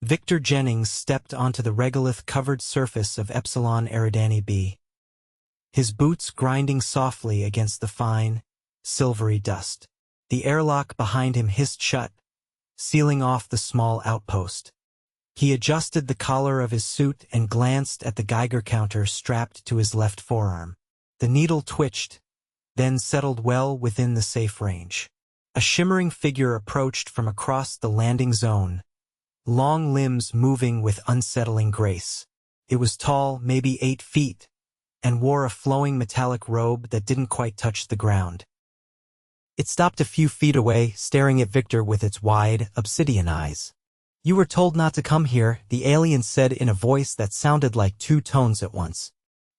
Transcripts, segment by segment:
Victor Jennings stepped onto the regolith-covered surface of Epsilon Eridani B, his boots grinding softly against the fine, silvery dust. The airlock behind him hissed shut, sealing off the small outpost. He adjusted the collar of his suit and glanced at the Geiger counter strapped to his left forearm. The needle twitched, then settled well within the safe range. A shimmering figure approached from across the landing zone, long limbs moving with unsettling grace. It was tall, maybe 8 feet, and wore a flowing metallic robe that didn't quite touch the ground. It stopped a few feet away, staring at Victor with its wide, obsidian eyes. "You were told not to come here," the alien said in a voice that sounded like 2 tones at once.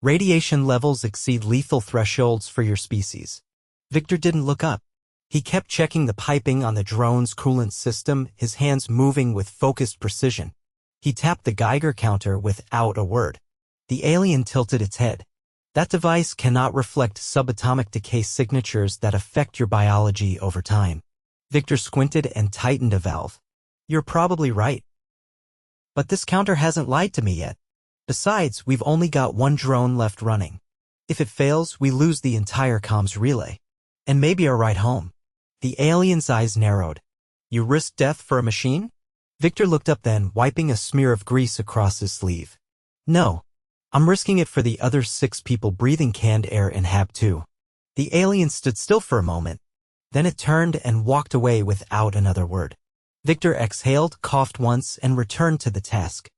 "Radiation levels exceed lethal thresholds for your species." Victor didn't look up. He kept checking the piping on the drone's coolant system, his hands moving with focused precision. He tapped the Geiger counter without a word. The alien tilted its head. "That device cannot reflect subatomic decay signatures that affect your biology over time." Victor squinted and tightened a valve. "You're probably right. But this counter hasn't lied to me yet. Besides, we've only got 1 drone left running. If it fails, we lose the entire comms relay. And maybe our ride home." The alien's eyes narrowed. "You risk death for a machine?" Victor looked up then, wiping a smear of grease across his sleeve. "No. I'm risking it for the other 6 people breathing canned air in Hab 2. The alien stood still for a moment. Then it turned and walked away without another word. Victor exhaled, coughed once, and returned to the task.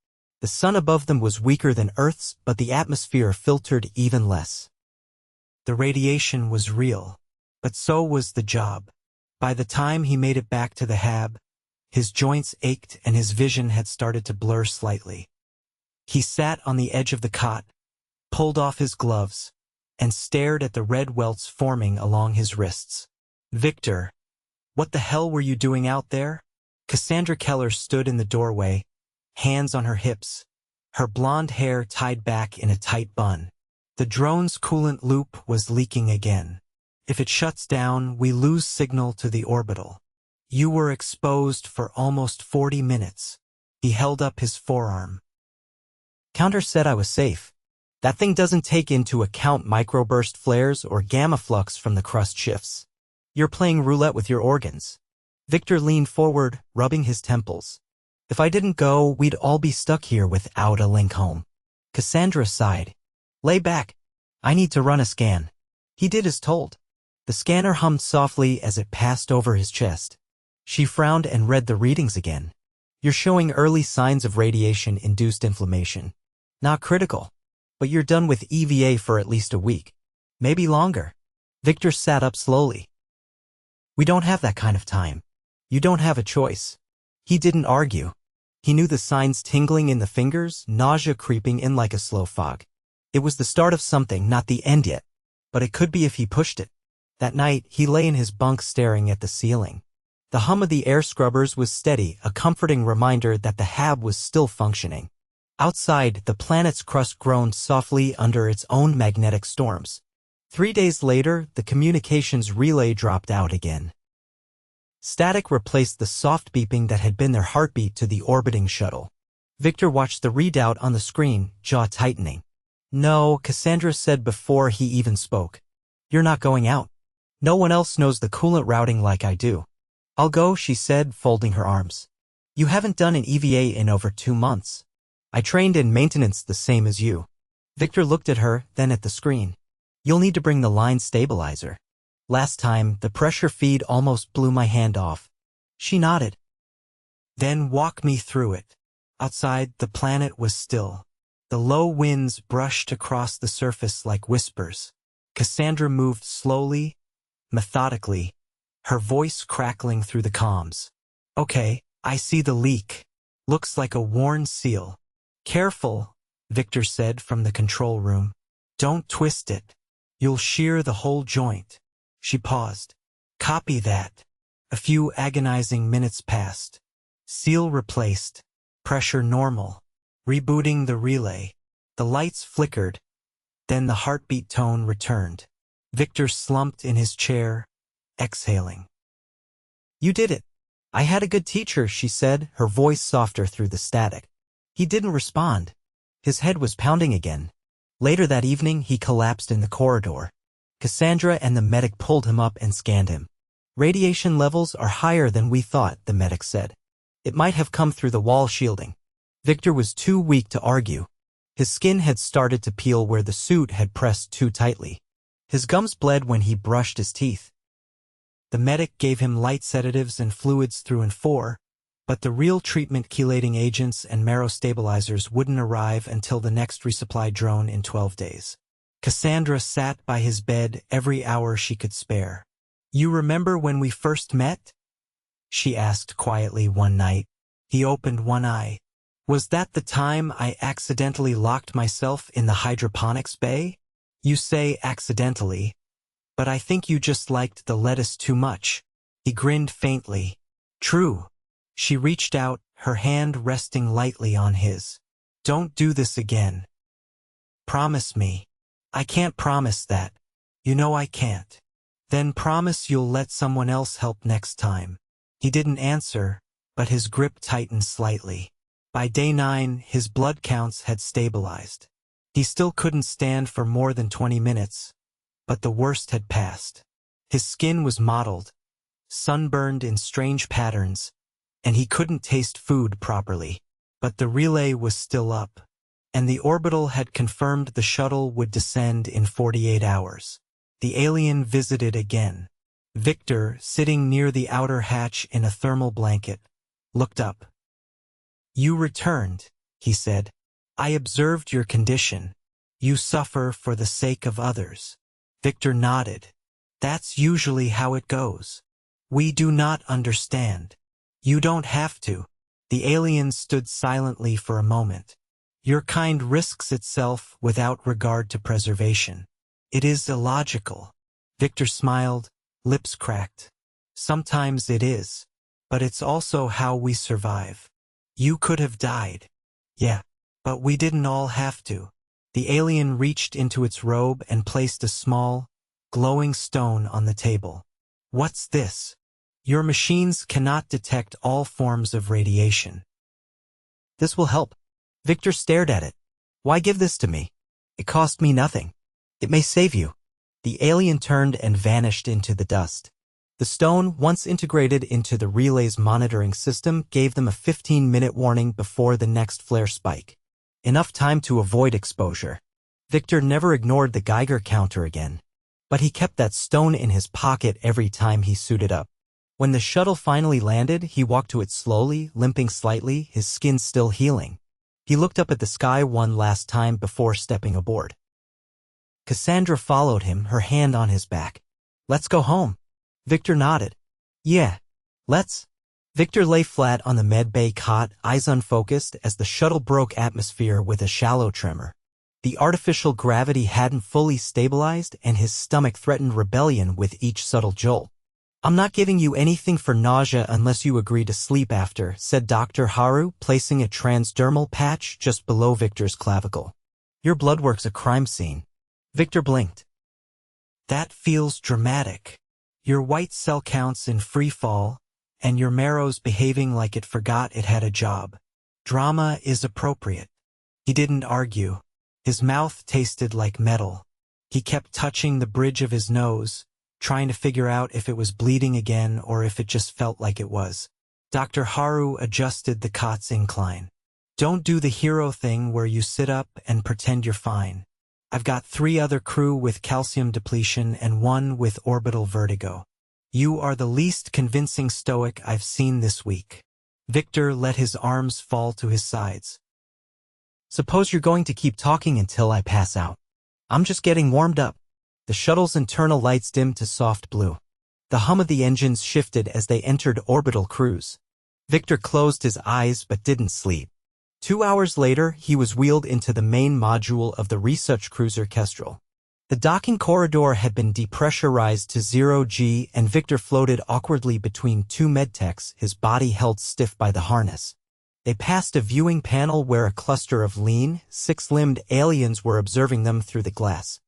The sun above them was weaker than Earth's, but the atmosphere filtered even less. The radiation was real, but so was the job. By the time he made it back to the Hab, his joints ached and his vision had started to blur slightly. He sat on the edge of the cot, pulled off his gloves, and stared at the red welts forming along his wrists. "Victor, what the hell were you doing out there?" Cassandra Keller stood in the doorway, hands on her hips, her blonde hair tied back in a tight bun. The drone's coolant loop was leaking again. "If it shuts down, we lose signal to the orbital. You were exposed for almost 40 minutes. He held up his forearm. "Counter said I was safe. That thing doesn't take into account microburst flares or gamma flux from the crust shifts. You're playing roulette with your organs." Victor leaned forward, rubbing his temples. "If I didn't go, we'd all be stuck here without a link home." Cassandra sighed. "Lay back. I need to run a scan." He did as told. The scanner hummed softly as it passed over his chest. She frowned and read the readings again. "You're showing early signs of radiation-induced inflammation. Not critical, but you're done with EVA for at least a week. Maybe longer." Victor sat up slowly. "We don't have that kind of time. You don't have a choice." He didn't argue. He knew the signs tingling in the fingers, nausea creeping in like a slow fog. It was the start of something, not the end yet, but it could be if he pushed it. That night, he lay in his bunk staring at the ceiling. The hum of the air scrubbers was steady, a comforting reminder that the Hab was still functioning. Outside, the planet's crust groaned softly under its own magnetic storms. 3 days later, the communications relay dropped out again. Static replaced the soft beeping that had been their heartbeat to the orbiting shuttle. Victor watched the readout on the screen, jaw tightening. "No," Cassandra said before he even spoke. "You're not going out. No one else knows the coolant routing like I do." "I'll go," she said, folding her arms. "You haven't done an EVA in over 2 months. I trained in maintenance the same as you." Victor looked at her, then at the screen. "You'll need to bring the line stabilizer. Last time, the pressure feed almost blew my hand off." She nodded. "Then walk me through it." Outside, the planet was still. The low winds brushed across the surface like whispers. Cassandra moved slowly, methodically, her voice crackling through the comms. "Okay, I see the leak. Looks like a worn seal." "Careful," Victor said from the control room. "Don't twist it. You'll shear the whole joint." She paused. "Copy that." A few agonizing minutes passed. Seal replaced. Pressure normal. Rebooting the relay. The lights flickered. Then the heartbeat tone returned. Victor slumped in his chair, exhaling. "You did it." "I had a good teacher," she said, her voice softer through the static. He didn't respond. His head was pounding again. Later that evening, he collapsed in the corridor. Cassandra and the medic pulled him up and scanned him. "Radiation levels are higher than we thought," the medic said. "It might have come through the wall shielding." Victor was too weak to argue. His skin had started to peel where the suit had pressed too tightly. His gums bled when he brushed his teeth. The medic gave him light sedatives and fluids through and for, but the real treatment, chelating agents and marrow stabilizers, wouldn't arrive until the next resupply drone in 12 days. Cassandra sat by his bed every hour she could spare. "You remember when we first met?" she asked quietly one night. He opened one eye. "Was that the time I accidentally locked myself in the hydroponics bay?" "You say accidentally, but I think you just liked the lettuce too much." He grinned faintly. "True." She reached out, her hand resting lightly on his. "Don't do this again. Promise me." "I can't promise that. You know I can't." "Then promise you'll let someone else help next time." He didn't answer, but his grip tightened slightly. By day 9, his blood counts had stabilized. He still couldn't stand for more than 20 minutes, but the worst had passed. His skin was mottled, sunburned in strange patterns, and he couldn't taste food properly. But the relay was still up, and the orbital had confirmed the shuttle would descend in 48 hours. The alien visited again. Victor, sitting near the outer hatch in a thermal blanket, looked up. "You returned," he said. "I observed your condition. You suffer for the sake of others." Victor nodded. "That's usually how it goes. We do not understand." "You don't have to." The alien stood silently for a moment. "Your kind risks itself without regard to preservation. It is illogical." Victor smiled, lips cracked. "Sometimes it is, but it's also how we survive. You could have died. Yeah, but we didn't all have to." The alien reached into its robe and placed a small, glowing stone on the table. "What's this?" "Your machines cannot detect all forms of radiation." "This will help." Victor stared at it. "Why give this to me? It cost me nothing. It may save you." The alien turned and vanished into the dust. The stone, once integrated into the relay's monitoring system, gave them a 15-minute warning before the next flare spike. Enough time to avoid exposure. Victor never ignored the Geiger counter again, but he kept that stone in his pocket every time he suited up. When the shuttle finally landed, he walked to it slowly, limping slightly, his skin still healing. He looked up at the sky one last time before stepping aboard. Cassandra followed him, her hand on his back. "Let's go home." Victor nodded. "Yeah, let's." Victor lay flat on the medbay cot, eyes unfocused, as the shuttle broke atmosphere with a shallow tremor. The artificial gravity hadn't fully stabilized, and his stomach threatened rebellion with each subtle jolt. "I'm not giving you anything for nausea unless you agree to sleep after," said Dr. Haru, placing a transdermal patch just below Victor's clavicle. "Your blood work's a crime scene." Victor blinked. "That feels dramatic. Your white cell counts in free fall, and your marrow's behaving like it forgot it had a job. Drama is appropriate." He didn't argue. His mouth tasted like metal. He kept touching the bridge of his nose, trying to figure out if it was bleeding again or if it just felt like it was. Dr. Haru adjusted the cot's incline. "Don't do the hero thing where you sit up and pretend you're fine. I've got 3 other crew with calcium depletion and 1 with orbital vertigo. You are the least convincing stoic I've seen this week." Victor let his arms fall to his sides. "Suppose you're going to keep talking until I pass out. I'm just getting warmed up." The shuttle's internal lights dimmed to soft blue. The hum of the engines shifted as they entered orbital cruise. Victor closed his eyes but didn't sleep. 2 hours later, he was wheeled into the main module of the research cruiser Kestrel. The docking corridor had been depressurized to 0G, and Victor floated awkwardly between 2 medtechs, his body held stiff by the harness. They passed a viewing panel where a cluster of lean, 6-limbed aliens were observing them through the glass.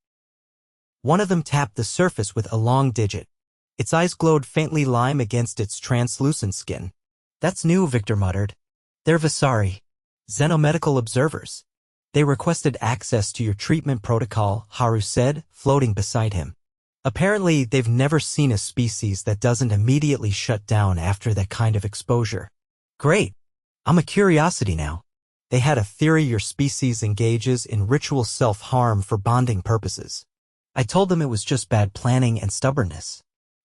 One of them tapped the surface with a long digit. Its eyes glowed faintly lime against its translucent skin. That's new, Victor muttered. They're Visari, xenomedical observers. They requested access to your treatment protocol, Haru said, floating beside him. Apparently, they've never seen a species that doesn't immediately shut down after that kind of exposure. Great. I'm a curiosity now. They had a theory your species engages in ritual self-harm for bonding purposes. I told them it was just bad planning and stubbornness.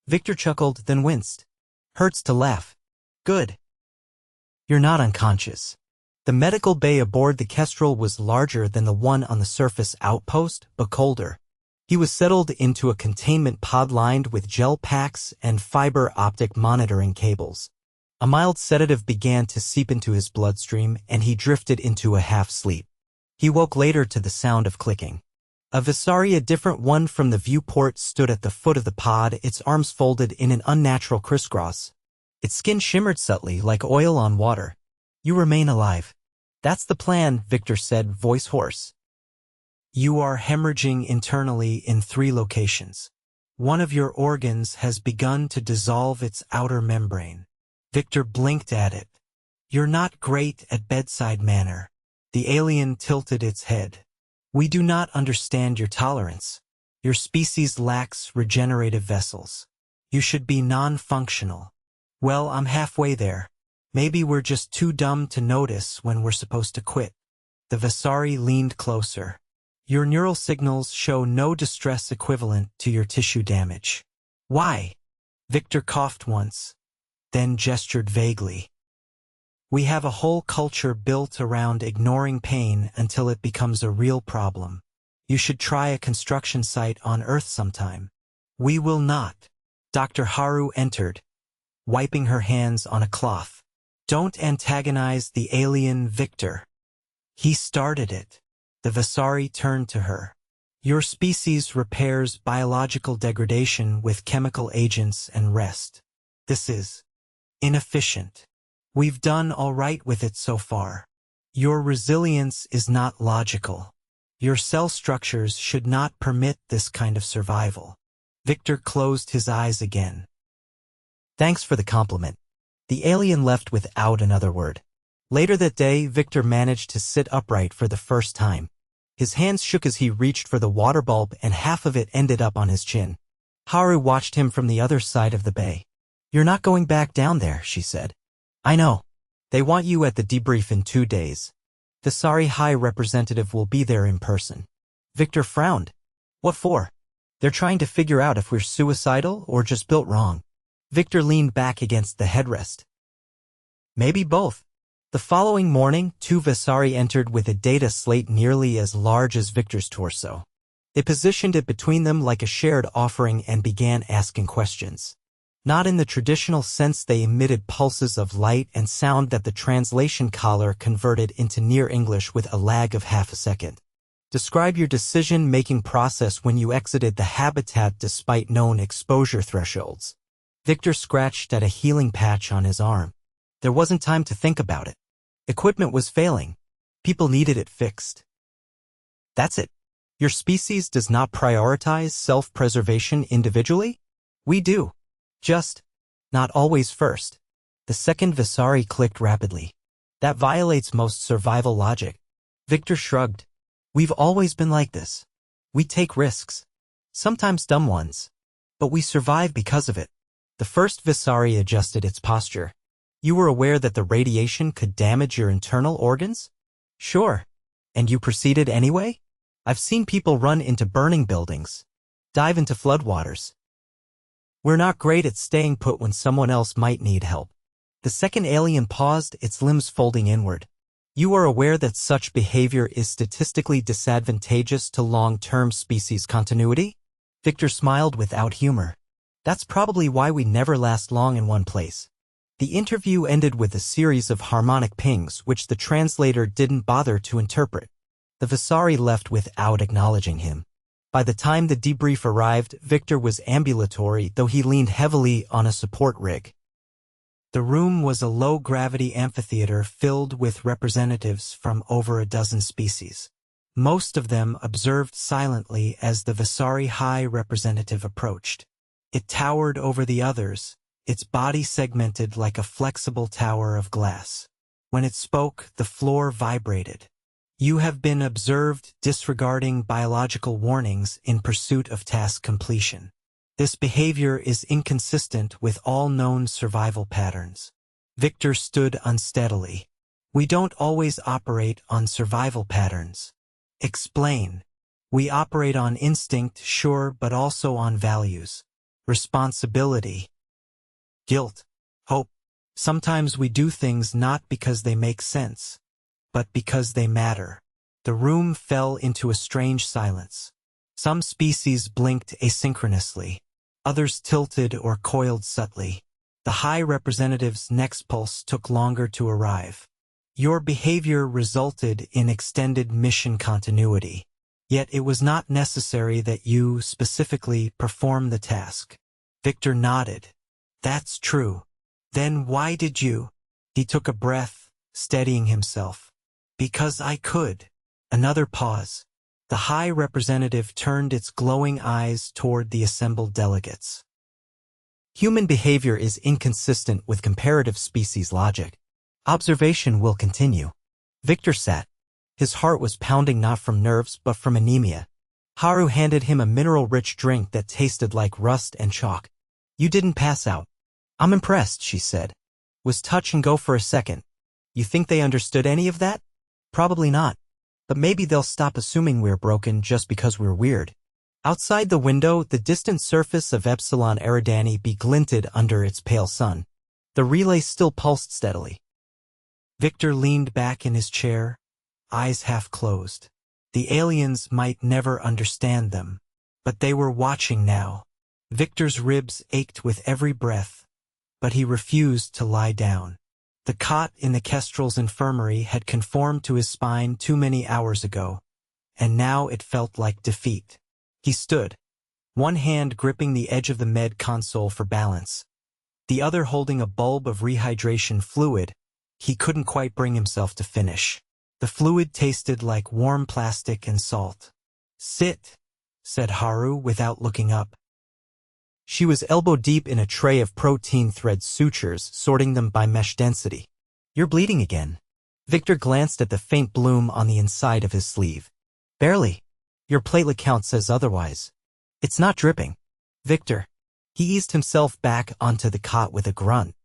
Victor chuckled, then winced. Hurts to laugh. Good. You're not unconscious. The medical bay aboard the Kestrel was larger than the one on the surface outpost, but colder. He was settled into a containment pod lined with gel packs and fiber optic monitoring cables. A mild sedative began to seep into his bloodstream, and he drifted into a half-sleep. He woke later to the sound of clicking. A Visari, a different one from the viewport, stood at the foot of the pod, its arms folded in an unnatural crisscross. Its skin shimmered subtly like oil on water. You remain alive. That's the plan, Victor said, voice hoarse. You are hemorrhaging internally in 3 locations. One of your organs has begun to dissolve its outer membrane. Victor blinked at it. You're not great at bedside manner. The alien tilted its head. We do not understand your tolerance. Your species lacks regenerative vessels. You should be non-functional. Well, I'm halfway there. Maybe we're just too dumb to notice when we're supposed to quit. The Visari leaned closer. Your neural signals show no distress equivalent to your tissue damage. Why? Victor coughed once, then gestured vaguely. We have a whole culture built around ignoring pain until it becomes a real problem. You should try a construction site on Earth sometime. We will not. Dr. Haru entered, wiping her hands on a cloth. Don't antagonize the alien, Victor. He started it. The Visari turned to her. Your species repairs biological degradation with chemical agents and rest. This is inefficient. We've done all right with it so far. Your resilience is not logical. Your cell structures should not permit this kind of survival. Victor closed his eyes again. Thanks for the compliment. The alien left without another word. Later that day, Victor managed to sit upright for the first time. His hands shook as he reached for the water bulb, and half of it ended up on his chin. Haru watched him from the other side of the bay. You're not going back down there, she said. I know. They want you at the debrief in 2 days. The Visari High representative will be there in person. Victor frowned. What for? They're trying to figure out if we're suicidal or just built wrong. Victor leaned back against the headrest. Maybe both. The following morning, 2 Visari entered with a data slate nearly as large as Victor's torso. They positioned it between them like a shared offering and began asking questions. Not in the traditional sense, they emitted pulses of light and sound that the translation collar converted into Near English with a lag of half a second. Describe your decision-making process when you exited the habitat despite known exposure thresholds. Victor scratched at a healing patch on his arm. There wasn't time to think about it. Equipment was failing. People needed it fixed. That's it. Your species does not prioritize self-preservation individually? We do. Just, not always first. The second Visari clicked rapidly. That violates most survival logic. Victor shrugged. We've always been like this. We take risks. Sometimes dumb ones. But we survive because of it. The first Visari adjusted its posture. You were aware that the radiation could damage your internal organs? Sure. And you proceeded anyway? I've seen people run into burning buildings, dive into floodwaters. We're not great at staying put when someone else might need help. The second alien paused, its limbs folding inward. You are aware that such behavior is statistically disadvantageous to long-term species continuity? Victor smiled without humor. That's probably why we never last long in one place. The interview ended with a series of harmonic pings which the translator didn't bother to interpret. The Visari left without acknowledging him. By the time the debrief arrived, Victor was ambulatory, though he leaned heavily on a support rig. The room was a low-gravity amphitheater filled with representatives from over a dozen species. Most of them observed silently as the Visari High representative approached. It towered over the others, its body segmented like a flexible tower of glass. When it spoke, the floor vibrated. You have been observed disregarding biological warnings in pursuit of task completion. This behavior is inconsistent with all known survival patterns. Victor stood unsteadily. We don't always operate on survival patterns. Explain. We operate on instinct, sure, but also on values. Responsibility. Guilt. Hope. Sometimes we do things not because they make sense, but because they matter. The room fell into a strange silence. Some species blinked asynchronously. Others tilted or coiled subtly. The High Representative's next pulse took longer to arrive. Your behavior resulted in extended mission continuity. Yet it was not necessary that you, specifically, perform the task. Victor nodded. That's true. Then why did you? He took a breath, steadying himself. Because I could. Another pause. The High Representative turned its glowing eyes toward the assembled delegates. Human behavior is inconsistent with comparative species logic. Observation will continue. Victor sat. His heart was pounding not from nerves but from anemia. Haru handed him a mineral-rich drink that tasted like rust and chalk. You didn't pass out. I'm impressed, she said. Was touch and go for a second. You think they understood any of that? Probably not. But maybe they'll stop assuming we're broken just because we're weird. Outside the window, the distant surface of Epsilon Eridani glinted under its pale sun. The relay still pulsed steadily. Victor leaned back in his chair, eyes half closed. The aliens might never understand them, but they were watching now. Victor's ribs ached with every breath, but he refused to lie down. The cot in the Kestrel's infirmary had conformed to his spine too many hours ago, and now it felt like defeat. He stood, one hand gripping the edge of the med console for balance, the other holding a bulb of rehydration fluid. He couldn't quite bring himself to finish. The fluid tasted like warm plastic and salt. Sit, said Haru without looking up. She was elbow-deep in a tray of protein thread sutures, sorting them by mesh density. You're bleeding again. Victor glanced at the faint bloom on the inside of his sleeve. Barely. Your platelet count says otherwise. It's not dripping. Victor. He eased himself back onto the cot with a grunt.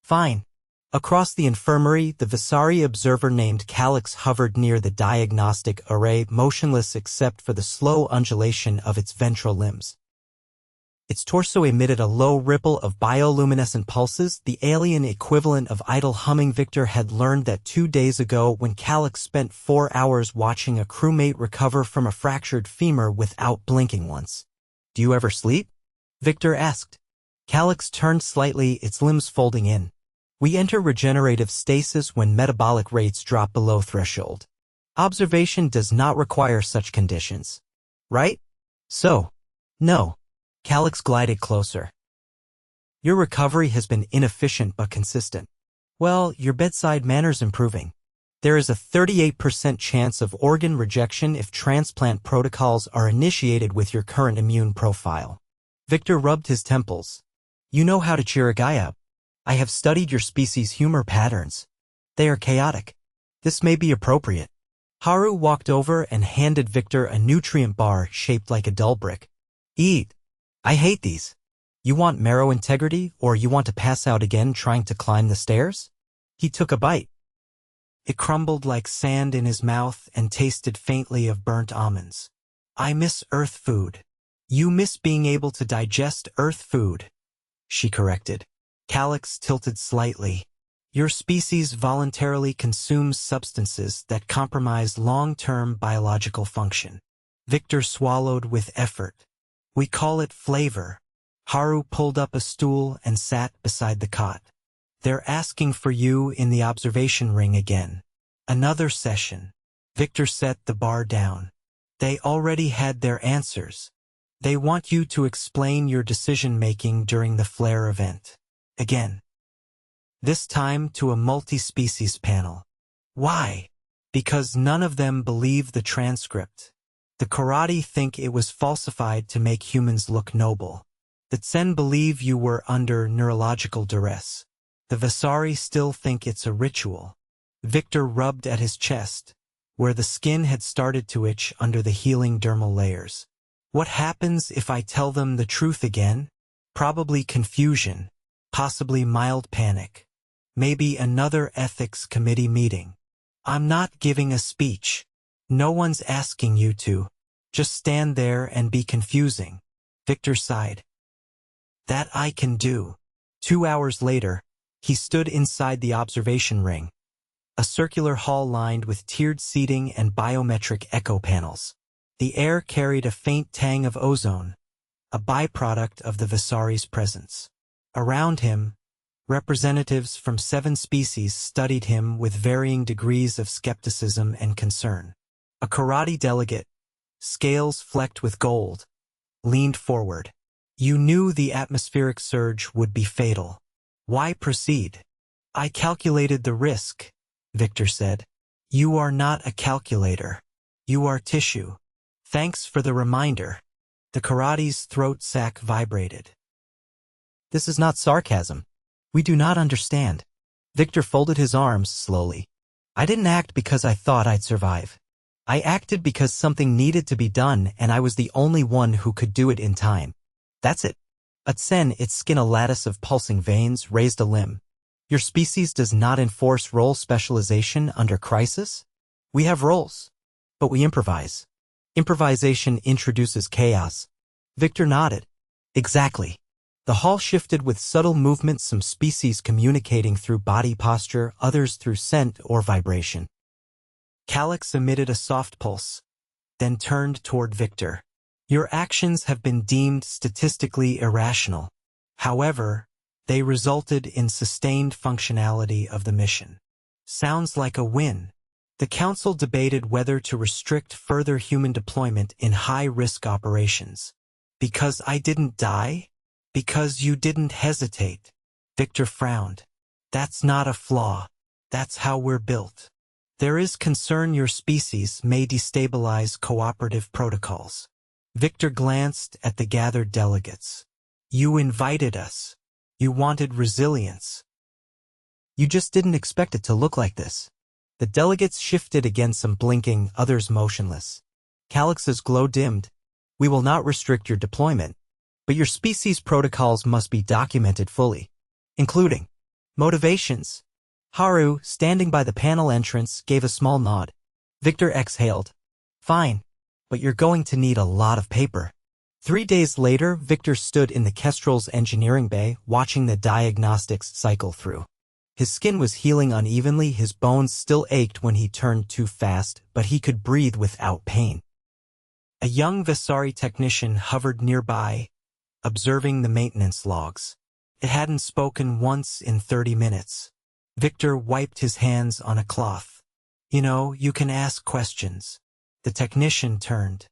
Fine. Across the infirmary, the Visari observer named Calix hovered near the diagnostic array, motionless except for the slow undulation of its ventral limbs. Its torso emitted a low ripple of bioluminescent pulses, the alien equivalent of idle humming. Victor had learned that 2 days ago when Calix spent 4 hours watching a crewmate recover from a fractured femur without blinking once. Do you ever sleep? Victor asked. Calix turned slightly, its limbs folding in. We enter regenerative stasis when metabolic rates drop below threshold. Observation does not require such conditions. Right? So, no. Calix glided closer. Your recovery has been inefficient but consistent. Well, your bedside manner's improving. There is a 38% chance of organ rejection if transplant protocols are initiated with your current immune profile. Victor rubbed his temples. You know how to cheer a guy up. I have studied your species' humor patterns. They are chaotic. This may be appropriate. Haru walked over and handed Victor a nutrient bar shaped like a dull brick. Eat. I hate these. You want marrow integrity, or you want to pass out again trying to climb the stairs? He took a bite. It crumbled like sand in his mouth and tasted faintly of burnt almonds. I miss Earth food. You miss being able to digest Earth food, she corrected. Calix tilted slightly. Your species voluntarily consumes substances that compromise long-term biological function. Victor swallowed with effort. We call it flavor. Haru pulled up a stool and sat beside the cot. They're asking for you in the observation ring again. Another session. Victor set the bar down. They already had their answers. They want you to explain your decision-making during the flare event. Again. This time to a multi-species panel. Why? Because none of them believe the transcript. The Karate think it was falsified to make humans look noble. The Tsen believe you were under neurological duress. The Vasari still think it's a ritual. Victor rubbed at his chest, where the skin had started to itch under the healing dermal layers. What happens if I tell them the truth again? Probably confusion, possibly mild panic. Maybe another ethics committee meeting. I'm not giving a speech. No one's asking you to. Just stand there and be confusing. Victor sighed. That I can do. 2 hours later, he stood inside the observation ring, a circular hall lined with tiered seating and biometric echo panels. The air carried a faint tang of ozone, a byproduct of the Vasari's presence. Around him, representatives from 7 species studied him with varying degrees of skepticism and concern. A karate delegate, scales flecked with gold, leaned forward. You knew the atmospheric surge would be fatal. Why proceed? I calculated the risk, Victor said. You are not a calculator. You are tissue. Thanks for the reminder. The karate's throat sac vibrated. This is not sarcasm. We do not understand. Victor folded his arms slowly. I didn't act because I thought I'd survive. I acted because something needed to be done and I was the only one who could do it in time. That's it. A Tsen, its skin a lattice of pulsing veins, raised a limb. Your species does not enforce role specialization under crisis? We have roles, but we improvise. Improvisation introduces chaos. Victor nodded. Exactly. The hall shifted with subtle movements, some species communicating through body posture, others through scent or vibration. Calyx emitted a soft pulse, then turned toward Victor. Your actions have been deemed statistically irrational. However, they resulted in sustained functionality of the mission. Sounds like a win. The Council debated whether to restrict further human deployment in high-risk operations. Because I didn't die? Because you didn't hesitate. Victor frowned. That's not a flaw. That's how we're built. There is concern your species may destabilize cooperative protocols. Victor glanced at the gathered delegates. You invited us. You wanted resilience. You just didn't expect it to look like this. The delegates shifted again, some blinking, others motionless. Calyx's glow dimmed. We will not restrict your deployment, but your species protocols must be documented fully, including motivations. Haru, standing by the panel entrance, gave a small nod. Victor exhaled. Fine, but you're going to need a lot of paper. 3 days later, Victor stood in the Kestrel's engineering bay, watching the diagnostics cycle through. His skin was healing unevenly, his bones still ached when he turned too fast, but he could breathe without pain. A young Vasari technician hovered nearby, observing the maintenance logs. It hadn't spoken once in 30 minutes. Victor wiped his hands on a cloth. You know, you can ask questions. The technician turned.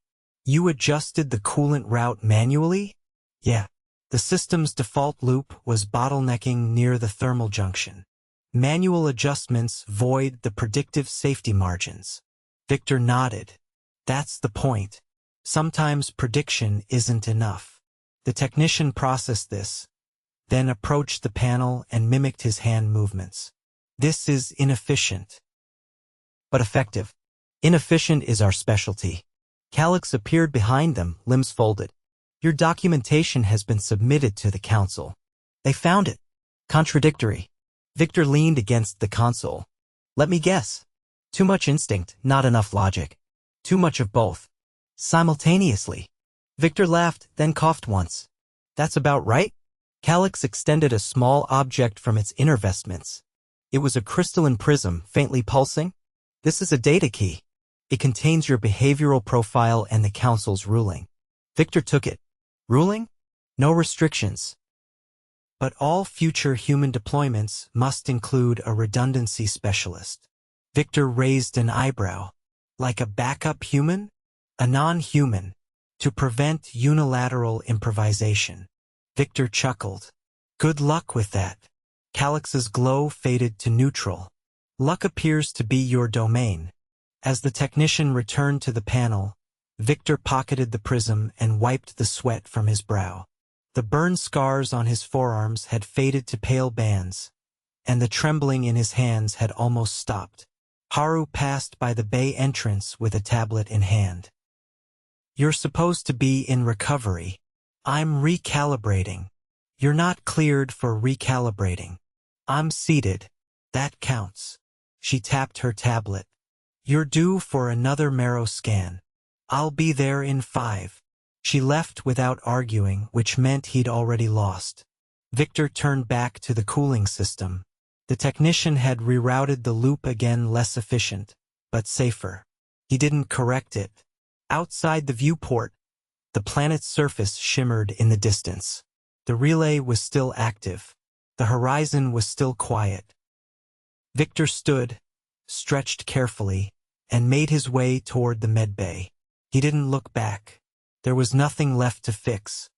You adjusted the coolant route manually? Yeah. The system's default loop was bottlenecking near the thermal junction. Manual adjustments void the predictive safety margins. Victor nodded. That's the point. Sometimes prediction isn't enough. The technician processed this, then approached the panel and mimicked his hand movements. This is inefficient, but effective. Inefficient is our specialty. Calyx appeared behind them, limbs folded. Your documentation has been submitted to the council. They found it contradictory. Victor leaned against the console. Let me guess. Too much instinct, not enough logic. Too much of both. Simultaneously. Victor laughed, then coughed once. That's about right. Calyx extended a small object from its inner vestments. It was a crystalline prism, faintly pulsing. This is a data key. It contains your behavioral profile and the council's ruling. Victor took it. Ruling? No restrictions. But all future human deployments must include a redundancy specialist. Victor raised an eyebrow. Like a backup human? A non-human. To prevent unilateral improvisation. Victor chuckled. Good luck with that. Calyx's glow faded to neutral. Luck appears to be your domain. As the technician returned to the panel, Victor pocketed the prism and wiped the sweat from his brow. The burn scars on his forearms had faded to pale bands, and the trembling in his hands had almost stopped. Haru passed by the bay entrance with a tablet in hand. "You're supposed to be in recovery. I'm recalibrating." "You're not cleared for recalibrating. I'm seated. That counts." She tapped her tablet. "You're due for another marrow scan. I'll be there in 5. She left without arguing, which meant he'd already lost. Victor turned back to the cooling system. The technician had rerouted the loop again, less efficient, but safer. He didn't correct it. Outside the viewport, the planet's surface shimmered in the distance. The relay was still active. The horizon was still quiet. Victor stood, stretched carefully, and made his way toward the medbay. He didn't look back. There was nothing left to fix.